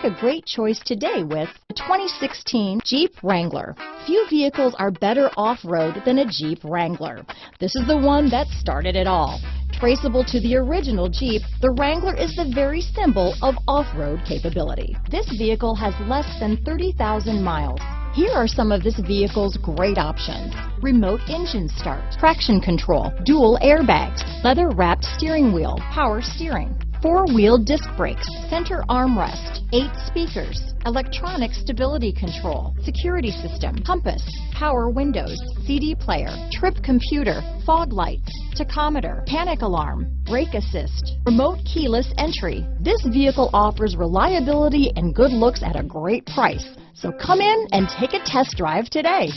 a great choice today with the 2016 Jeep Wrangler. Few vehicles are better off-road than a Jeep Wrangler. This is the one that started it all. Traceable to the original Jeep, the Wrangler is the very symbol of off-road capability. This vehicle has less than 30,000 miles. Here are some of this vehicle's great options: remote engine start, traction control, dual airbags, leather-wrapped steering wheel, power steering, four-wheel disc brakes, center armrest, 8 speakers, electronic stability control, security system, compass, power windows, CD player, trip computer, fog lights, tachometer, panic alarm, brake assist, remote keyless entry. This vehicle offers reliability and good looks at a great price. So come in and take a test drive today.